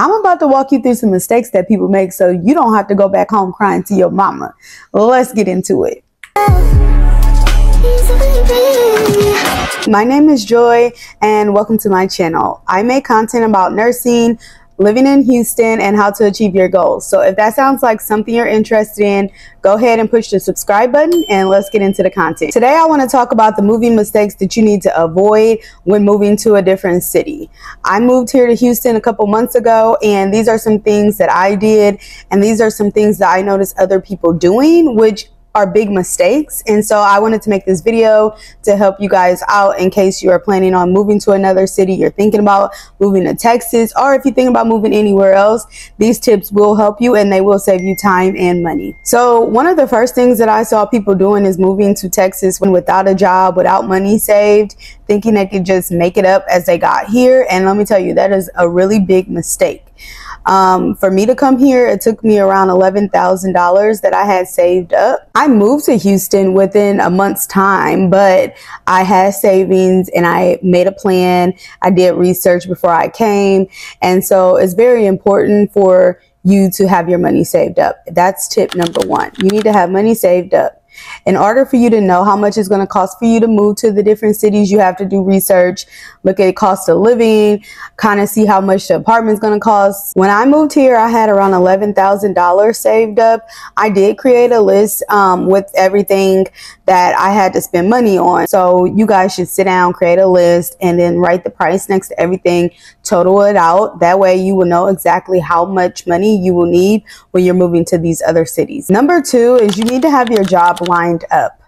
I'm about to walk you through some mistakes that people make so you don't have to go back home crying to your mama. Let's get into it. My name is Joy and welcome to my channel. I make content about nursing, living in Houston, and how to achieve your goals. So if that sounds like something you're interested in, go ahead and push the subscribe button and let's get into the content. Today I want to talk about the moving mistakes that you need to avoid when moving to a different city. I moved here to Houston a couple months ago, and these are some things that I did, and these are some things that I noticed other people doing, which are big mistakes. And so I wanted to make this video to help you guys out in case you are planning on moving to another city, you're thinking about moving to Texas, or if you think about moving anywhere else. These tips will help you and they will save you time and money. So one of the first things that I saw people doing is moving to Texas when without a job, without money saved, thinking they could just make it up as they got here. And let me tell you, that is a really big mistake. For me to come here, it took me around $11,000 that I had saved up. I moved to Houston within a month's time, but I had savings and I made a plan. I did research before I came. And so it's very important for you to have your money saved up. That's tip number one. You need to have money saved up. In order for you to know how much it's going to cost for you to move to the different cities, you have to do research, look at cost of living, kind of see how much the apartment is going to cost. When I moved here, I had around $11,000 saved up. I did create a list with everything that I had to spend money on. So you guys should sit down, create a list, and then write the price next to everything, total it out. That way you will know exactly how much money you will need when you're moving to these other cities. Number two is you need to have your job lined up.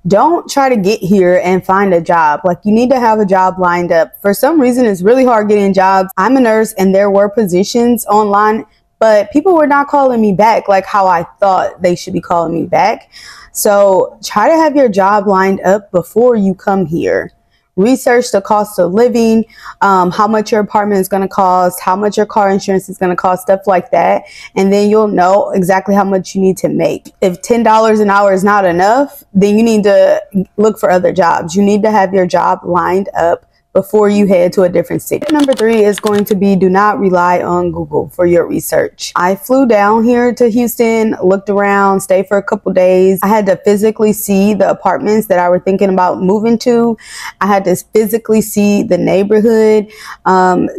Don't try to get here and find a job. Like, you need to have a job lined up. For some reason, it's really hard getting jobs. I'm a nurse and there were positions online, but people were not calling me back like how I thought they should be calling me back. So try to have your job lined up before you come here. Research the cost of living, how much your apartment is going to cost, how much your car insurance is going to cost, stuff like that. And then you'll know exactly how much you need to make. If $10 an hour is not enough, then you need to look for other jobs. You need to have your job lined up before you head to a different city. Number three is going to be, do not rely on Google for your research. I flew down here to Houston, looked around, stayed for a couple days. I had to physically see the apartments that I were thinking about moving to. I had to physically see the neighborhood.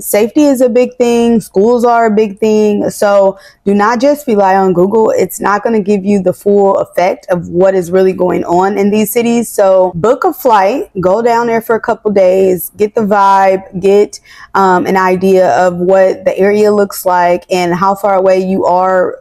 Safety is a big thing. Schools are a big thing. So do not just rely on Google. It's not going to give you the full effect of what is really going on in these cities. So book a flight, go down there for a couple days, get the vibe, get an idea of what the area looks like and how far away you are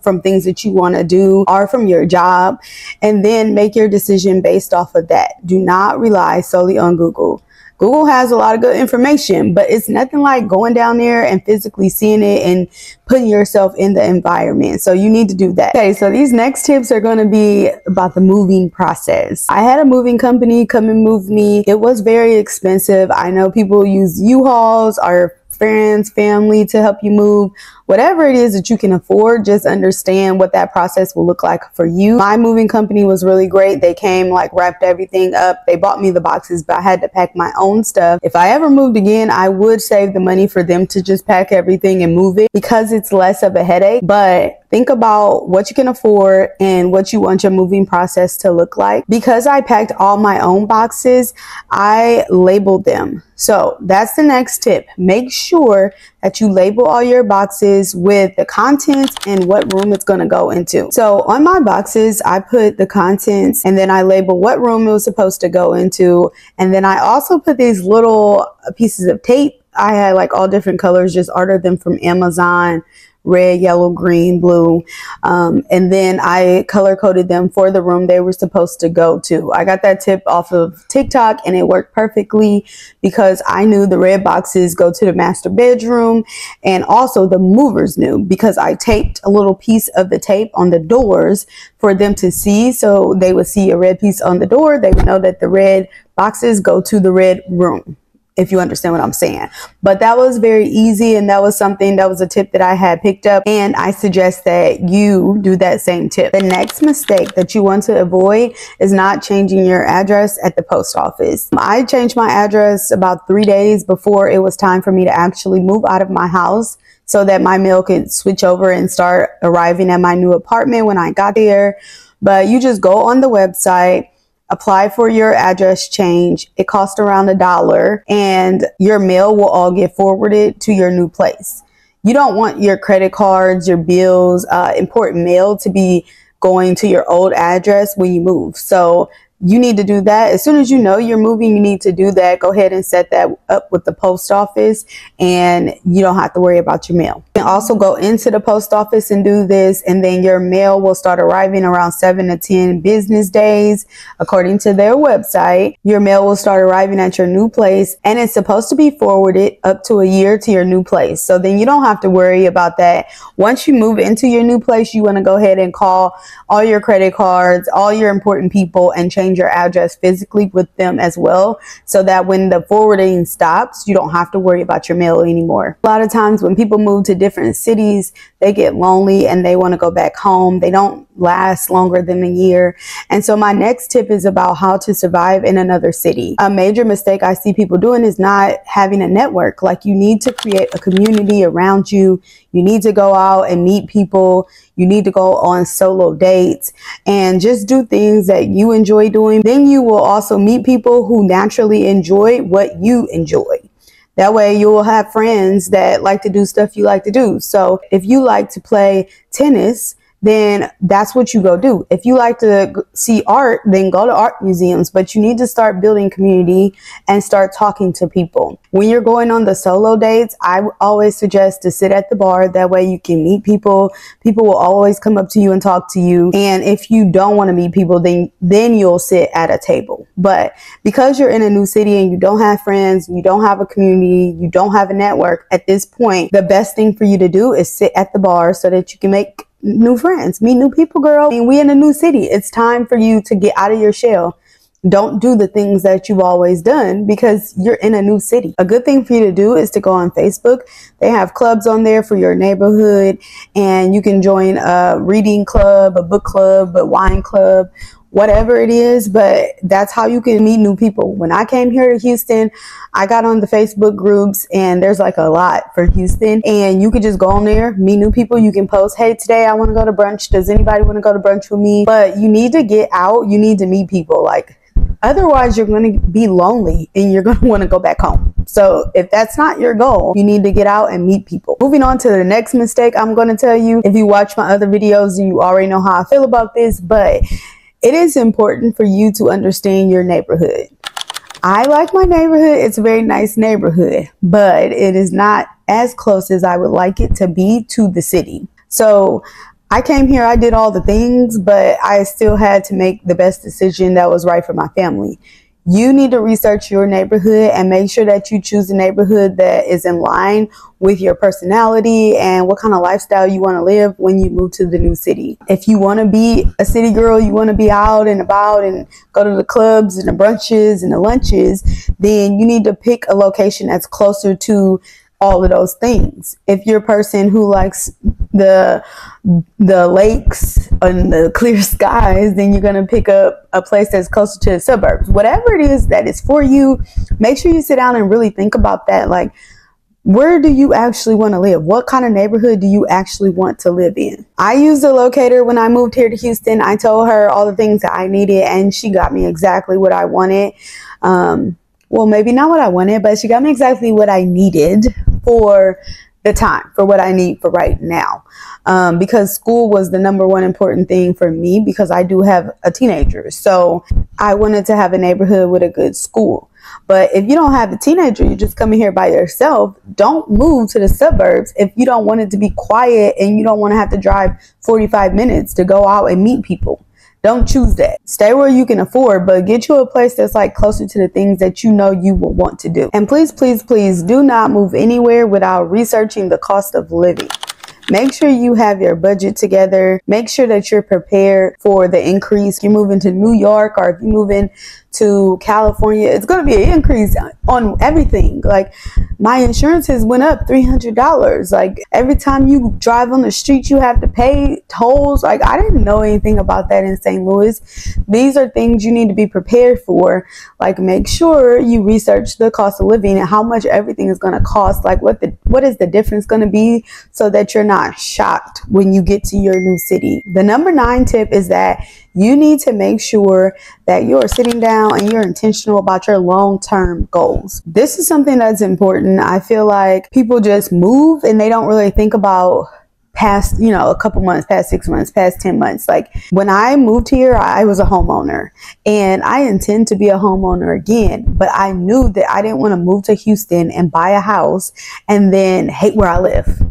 from things that you want to do or from your job, and then make your decision based off of that. Do not rely solely on Google. Google has a lot of good information, but it's nothing like going down there and physically seeing it and putting yourself in the environment. So you need to do that. Okay, so these next tips are going to be about the moving process. I had a moving company come and move me. It was very expensive. I know people use U-Hauls or friends, family to help you move. Whatever it is that you can afford, just understand what that process will look like for you. My moving company was really great. They came, like, wrapped everything up. They bought me the boxes, but I had to pack my own stuff. If I ever moved again, I would save the money for them to just pack everything and move it because it's less of a headache. But think about what you can afford and what you want your moving process to look like. Because I packed all my own boxes, I labeled them. So that's the next tip. Make sure that you label all your boxes with the contents and what room it's going to go into. So on my boxes, I put the contents and then I label what room it was supposed to go into. And then I also put these little pieces of tape. I had like all different colors, just ordered them from Amazon. Red, yellow, green, blue. And then I color coded them for the room they were supposed to go to. I got that tip off of TikTok and it worked perfectly because I knew the red boxes go to the master bedroom, and also the movers knew because I taped a little piece of the tape on the doors for them to see. So they would see a red piece on the door. They would know that the red boxes go to the red room, if you understand what I'm saying. But that was very easy, and that was a tip that I had picked up, and I suggest that you do that same tip. The next mistake that you want to avoid is not changing your address at the post office. I changed my address about 3 days before it was time for me to actually move out of my house so that my mail could switch over and start arriving at my new apartment when I got there. But you just go on the website, apply for your address change. It costs around $1 and your mail will all get forwarded to your new place. You don't want your credit cards, your bills, important mail to be going to your old address when you move. So you need to do that. As soon as you know you're moving, you need to do that. Go ahead and set that up with the post office and you don't have to worry about your mail. You can also go into the post office and do this, and then your mail will start arriving around 7 to 10 business days. According to their website, your mail will start arriving at your new place, and it's supposed to be forwarded up to a year to your new place. So then you don't have to worry about that. Once you move into your new place, you want to go ahead and call all your credit cards, all your important people, and change your address physically with them as well, so that when the forwarding stops, you don't have to worry about your mail anymore. A lot of times when people move to different cities, they get lonely and they want to go back home. They don't last longer than a year. And so my next tip is about how to survive in another city. A major mistake I see people doing is not having a network. Like, you need to create a community around you. You need to go out and meet people. You need to go on solo dates and just do things that you enjoy doing. Then you will also meet people who naturally enjoy what you enjoy. That way you will have friends that like to do stuff you like to do. So if you like to play tennis, then that's what you go do. If you like to see art, then go to art museums. But you need to start building community and start talking to people. When you're going on the solo dates, I always suggest to sit at the bar. That way you can meet people. People will always come up to you and talk to you. And if you don't want to meet people, then you'll sit at a table. But because you're in a new city and you don't have friends, you don't have a community, you don't have a network, at this point, the best thing for you to do is sit at the bar so that you can make new friends, meet new people, girl. I mean, we in a new city. It's time for you to get out of your shell. Don't do the things that you've always done because you're in a new city. A good thing for you to do is to go on Facebook. They have clubs on there for your neighborhood, and you can join a reading club, a book club, a wine club, whatever it is. But that's how you can meet new people. When I came here to Houston, I got on the Facebook groups, and there's like a lot for Houston, and you could just go on there, meet new people. You can post, hey, today I want to go to brunch. Does anybody want to go to brunch with me? But you need to get out. You need to meet people. Like, otherwise you're going to be lonely and you're going to want to go back home. So if that's not your goal, you need to get out and meet people. Moving on to the next mistake I'm going to tell you. If you watch my other videos, you already know how I feel about this, but it is important for you to understand your neighborhood. I like my neighborhood. It's a very nice neighborhood, but it is not as close as I would like it to be to the city. So I came here, I did all the things, but I still had to make the best decision that was right for my family. You need to research your neighborhood and make sure that you choose a neighborhood that is in line with your personality and what kind of lifestyle you want to live when you move to the new city. If you want to be a city girl, you want to be out and about and go to the clubs and the brunches and the lunches, then you need to pick a location that's closer to all of those things. If you're a person who likes the lakes and the clear skies, then you're going to pick up a place that's closer to the suburbs. Whatever it is that is for you, make sure you sit down and really think about that. Like, where do you actually want to live? What kind of neighborhood do you actually want to live in? I used a locator when I moved here to Houston. I told her all the things that I needed, and she got me exactly what I wanted. Well, maybe not what I wanted, but she got me exactly what I needed for the time, for what I need for right now. Because school was the #1 important thing for me, because I do have a teenager. So I wanted to have a neighborhood with a good school. But if you don't have a teenager, you're just coming here by yourself, don't move to the suburbs if you don't want it to be quiet and you don't want to have to drive 45 minutes to go out and meet people. Don't choose that. Stay where you can afford, but get you a place that's like closer to the things that you know you will want to do. And please, please, please do not move anywhere without researching the cost of living. Make sure you have your budget together. Make sure that you're prepared for the increase. You're moving to New York, or if you're moving to California, it's going to be an increase on everything. Like, my insurance has went up $300. Like, every time you drive on the street, you have to pay tolls. Like, I didn't know anything about that in St. Louis. These are things you need to be prepared for. Like, make sure you research the cost of living and how much everything is going to cost. Like, what is the difference going to be, so that you're not shocked when you get to your new city. The number 9 tip is that you need to make sure that you're sitting down and you're intentional about your long-term goals. This is something that's important. I feel like people just move and they don't really think about past, you know, a couple months, past 6 months, past 10 months. Like, when I moved here, I was a homeowner, and I intend to be a homeowner again, but I knew that I didn't want to move to Houston and buy a house and then hate where I live.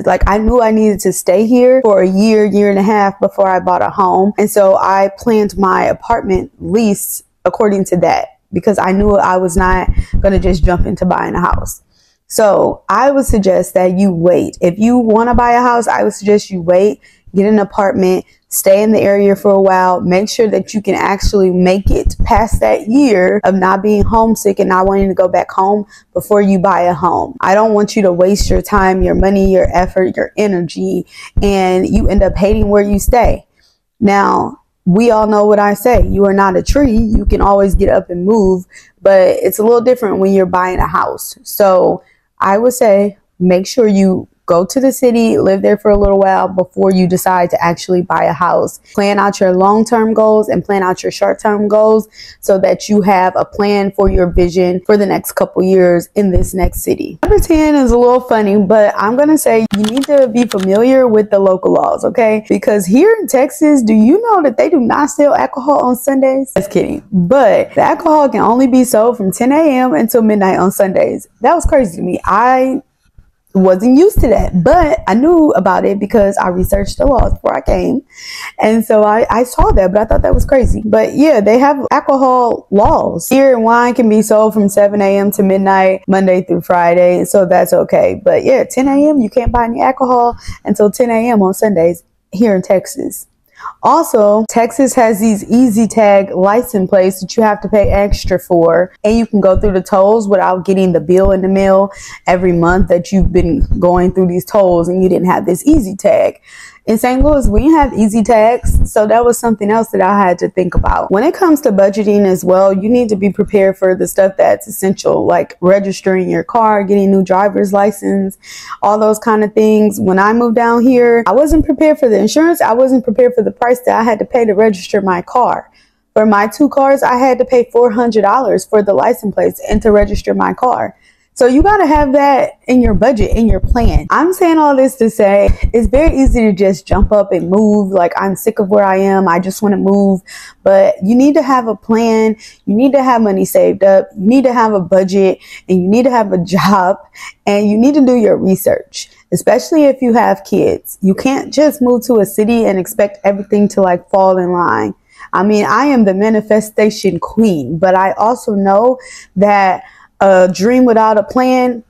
Like, I knew I needed to stay here for a year, year and a half before I bought a home. And so I planned my apartment lease according to that, because I knew I was not going to just jump into buying a house. So I would suggest that you wait. If you want to buy a house, I would suggest you wait, get an apartment, stay in the area for a while, make sure that you can actually make it past that year of not being homesick and not wanting to go back home before you buy a home. I don't want you to waste your time, your money, your effort, your energy, and you end up hating where you stay. Now, we all know what I say. You are not a tree. You can always get up and move, but it's a little different when you're buying a house. So I would say make sure you go to the city, live there for a little while before you decide to actually buy a house. Plan out your long-term goals and plan out your short-term goals so that you have a plan for your vision for the next couple years in this next city. Number 10 is a little funny, but I'm going to say you need to be familiar with the local laws, okay? Because here in Texas, do you know that they do not sell alcohol on Sundays? Just kidding. But the alcohol can only be sold from 10 a.m. until midnight on Sundays. That was crazy to me. I wasn't used to that, but I knew about it because I researched the laws before I came, and so I saw that, but I thought that was crazy. But yeah, they have alcohol laws. Beer and wine can be sold from 7 a.m. to midnight Monday through Friday, so that's okay. But yeah, 10 a.m. you can't buy any alcohol until 10 a.m. on Sundays here in Texas. Also, Texas has these easy tag license plates that you have to pay extra for, and you can go through the tolls without getting the bill in the mail every month that you've been going through these tolls and you didn't have this easy tag. In St. Louis, we have easy tags, so that was something else that I had to think about. When it comes to budgeting as well, you need to be prepared for the stuff that's essential, like registering your car, getting a new driver's license, all those kind of things. When I moved down here, I wasn't prepared for the insurance. I wasn't prepared for the price that I had to pay to register my car. For my 2 cars, I had to pay $400 for the license plates and to register my car. So you got to have that in your budget, in your plan. I'm saying all this to say it's very easy to just jump up and move. Like, I'm sick of where I am. I just want to move. But you need to have a plan. You need to have money saved up. You need to have a budget, and you need to have a job, and you need to do your research, especially if you have kids. You can't just move to a city and expect everything to like fall in line. I mean, I am the manifestation queen, but I also know that a dream without a plan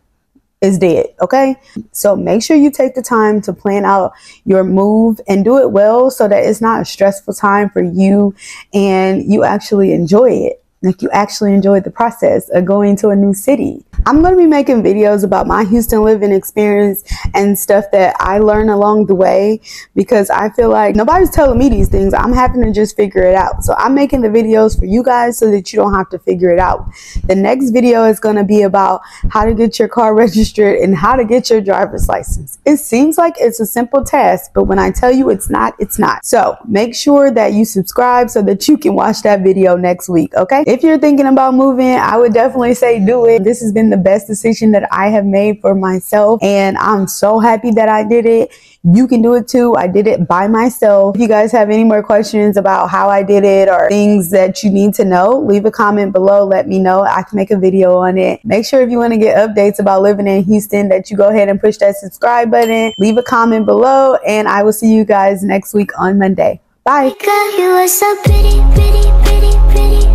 is dead, okay? So make sure you take the time to plan out your move and do it well so that it's not a stressful time for you and you actually enjoy it. Like, you actually enjoy the process of going to a new city. I'm going to be making videos about my Houston living experience and stuff that I learned along the way, because I feel like nobody's telling me these things. I'm having to just figure it out. So I'm making the videos for you guys so that you don't have to figure it out. The next video is going to be about how to get your car registered and how to get your driver's license. It seems like it's a simple task, but when I tell you it's not, it's not. So make sure that you subscribe so that you can watch that video next week, okay? If you're thinking about moving, I would definitely say do it. This has been the best decision that I have made for myself, and I'm so happy that I did it. You can do it too. I did it by myself. If you guys have any more questions about how I did it or things that you need to know, leave a comment below. Let me know. I can make a video on it. Make sure if you want to get updates about living in Houston that you go ahead and push that subscribe button. Leave a comment below, and I will see you guys next week on Monday. Bye. Girl, you are so pretty, pretty, pretty, pretty.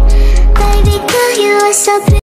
Baby girl, you are so pretty.